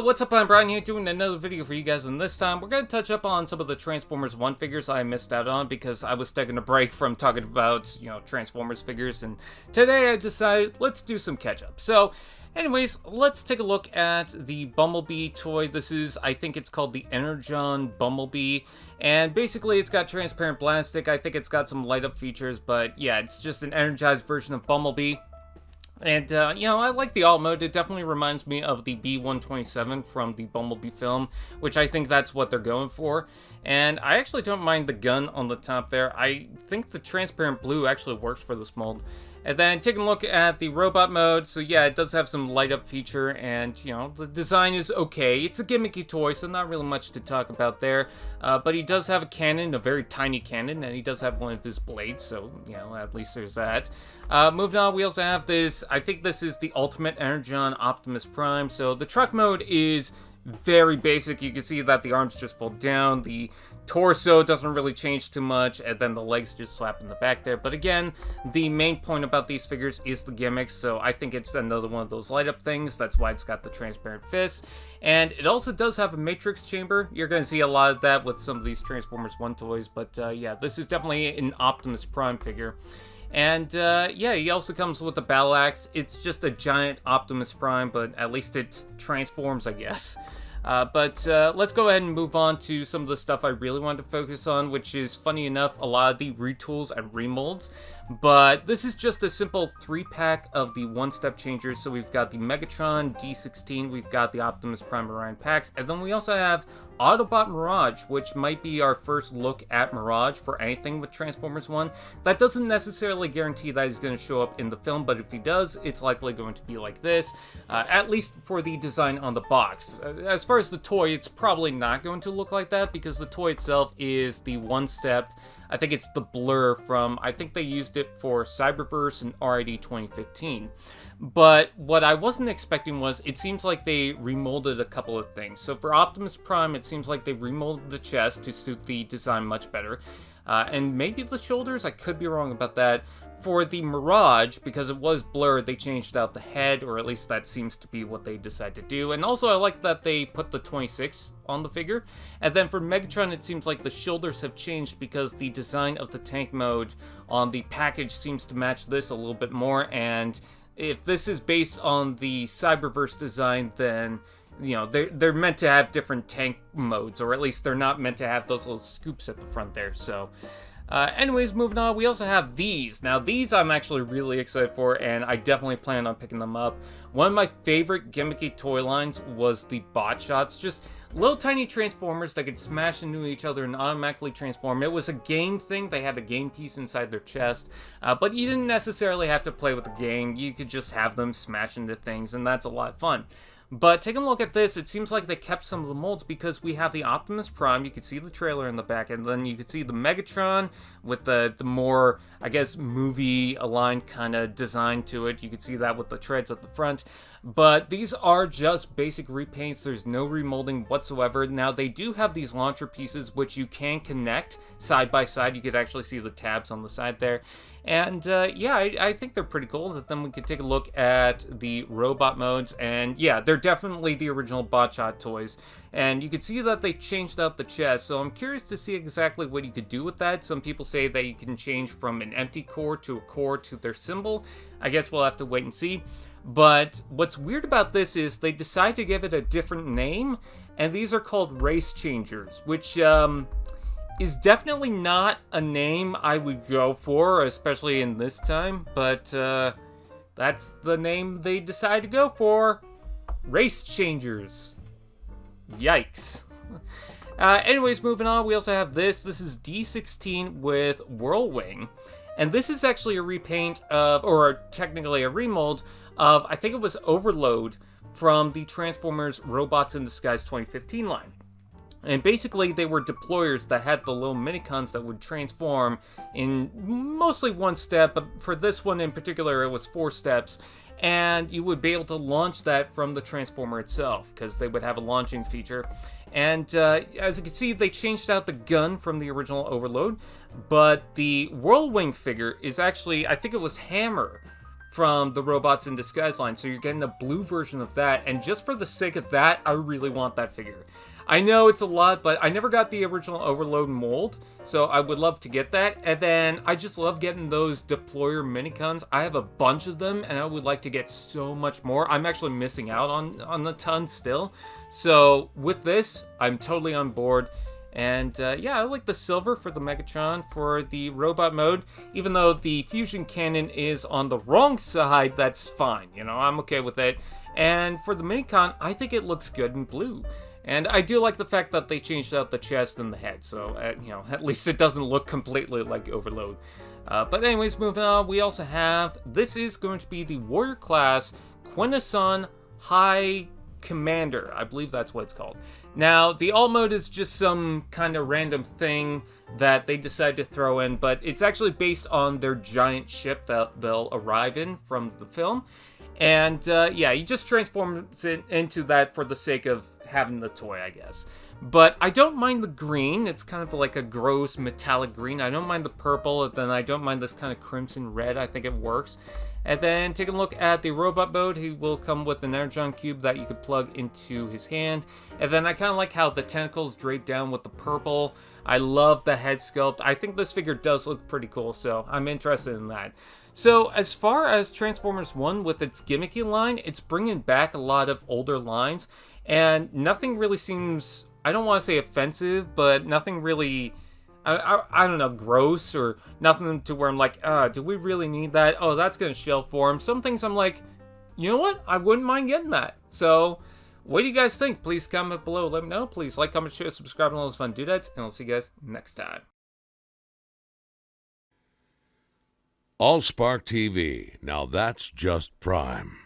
what's up? I'm Brian here doing another video for you guys, and this time we're going to touch up on some of the Transformers 1 figures I missed out on because I was taking a break from talking about, Transformers figures, and today I decided let's do some catch-up. So, anyways, let's take a look at the Bumblebee toy. This is, I think it's called the Energon Bumblebee, and basically it's got transparent plastic. I think it's got some light-up features, but yeah, it's just an energized version of Bumblebee. And, I like the alt mode. It definitely reminds me of the B-127 from the Bumblebee film, which I think that's what they're going for. And I actually don't mind the gun on the top there. I think the transparent blue actually works for this mold. And then taking a look at the robot mode, so yeah, it does have some light up feature, and, the design is okay. It's a gimmicky toy, so not really much to talk about there. But he does have a cannon, a very tiny cannon, and he does have one of his blades, so, at least there's that. Moving on, we also have this, I think this is the Ultimate Energon Optimus Prime, so the truck mode is very basic. You can see that the arms just fold down, the torso doesn't really change too much, and then the legs just slap in the back there. But again, the main point about these figures is the gimmicks, so I think it's another one of those light up things. That's why it's got the transparent fists. And it also does have a matrix chamber. You're going to see a lot of that with some of these Transformers 1 toys, but yeah, this is definitely an Optimus Prime figure. And, yeah, he also comes with the battle axe. It's just a giant Optimus Prime, but at least it transforms, I guess. But let's go ahead and move on to some of the stuff I really wanted to focus on, which is, funny enough, a lot of the retools and remolds. But this is just a simple 3-pack of the one-step changers. So we've got the Megatron D16, we've got the Optimus Prime Orion Pax, and then we also have Autobot Mirage, which might be our first look at Mirage for anything with Transformers 1. That doesn't necessarily guarantee that he's going to show up in the film, but if he does, it's likely going to be like this, at least for the design on the box. As far as the toy, it's probably not going to look like that, because the toy itself is the one-step. I think it's the blur from, I think they used it for Cyberverse and RID 2015. But what I wasn't expecting was, it seems like they remolded a couple of things. So for Optimus Prime, it seems like they remolded the chest to suit the design much better. And maybe the shoulders, I could be wrong about that. For the Mirage, because it was blurred, they changed out the head, or at least that seems to be what they decided to do. And also, I like that they put the 26 on the figure. And then for Megatron, it seems like the shoulders have changed because the design of the tank mode on the package seems to match this a little bit more. And if this is based on the Cyberverse design, then they're meant to have different tank modes, or at least they're not meant to have those little scoops at the front there. So anyways, moving on, we also have these. Now, these I'm actually really excited for, and I definitely plan on picking them up. One of my favorite gimmicky toy lines was the Bot Shots. Just little tiny Transformers that could smash into each other and automatically transform. It was a game thing. They had a game piece inside their chest, but you didn't necessarily have to play with the game. You could just have them smash into things, and that's a lot of fun. But taking a look at this, it seems like they kept some of the molds because we have the Optimus Prime. You can see the trailer in the back, and then you can see the Megatron with the more, I guess, movie-aligned kind of design to it. You can see that with the treads at the front. But these are just basic repaints. There's no remolding whatsoever. Now, they do have these launcher pieces, which you can connect side by side. You could actually see the tabs on the side there. And, yeah, I think they're pretty cool. Then we can take a look at the robot modes. And, yeah, they're definitely the original Botshot toys. And you can see that they changed out the chest. So I'm curious to see exactly what you could do with that. Some people say that you can change from an empty core to a core to their symbol. I guess we'll have to wait and see. But what's weird about this is they decide to give it a different name. And these are called Race Changers, which, is definitely not a name I would go for, especially in this time, but that's the name they decide to go for. Race Changers. Yikes. Anyways, moving on, we also have this. This is D16 with Whirlwing, and this is actually a repaint of, or technically a remold of, I think it was Overload from the Transformers Robots in Disguise 2015 line. And basically, they were deployers that had the little minicons that would transform in mostly one step, but for this one in particular, it was 4 steps. And you would be able to launch that from the Transformer itself, because they would have a launching feature. And as you can see, they changed out the gun from the original Overload, but the Whirlwing figure is actually, I think it was Hammer from the Robots in Disguise line. So you're getting a blue version of that, and just for the sake of that, I really want that figure. I know it's a lot, but I never got the original Overload mold, so I would love to get that. And then I just love getting those Deployer minicons. I have a bunch of them, and I would like to get so much more. I'm actually missing out on the ton still. So with this, I'm totally on board. And yeah, I like the silver for the Megatron for the robot mode. Even though the fusion cannon is on the wrong side, that's fine. You know, I'm okay with it. And for the minicon, I think it looks good in blue. And I do like the fact that they changed out the chest and the head, so, you know, at least it doesn't look completely like Overload. But anyways, moving on, we also have, this is going to be the Warrior Class Quintesson High Commander. I believe that's what it's called. Now, the alt mode is just some kind of random thing that they decided to throw in, but it's actually based on their giant ship that they'll arrive in from the film. And, yeah, he just transforms it into that for the sake of having the toy, I guess. But I don't mind the green. It's kind of like a gross metallic green. I don't mind the purple, and then I don't mind this kind of crimson red. I think it works. And then taking a look at the robot mode, he will come with an Energon cube that you could plug into his hand. And then I kind of like how the tentacles drape down with the purple. I love the head sculpt. I think this figure does look pretty cool, so I'm interested in that. So as far as Transformers 1 with its gimmicky line, it's bringing back a lot of older lines. And nothing really seems, I don't want to say offensive, but nothing really, I don't know, gross or nothing to where I'm like, do we really need that? Oh, that's going to shell form. Some things I'm like, you know what? I wouldn't mind getting that. So what do you guys think? Please comment below. Let me know. Please like, comment, share, subscribe, and all those fun doodads. And I'll see you guys next time. AllSpark TV. Now that's just prime.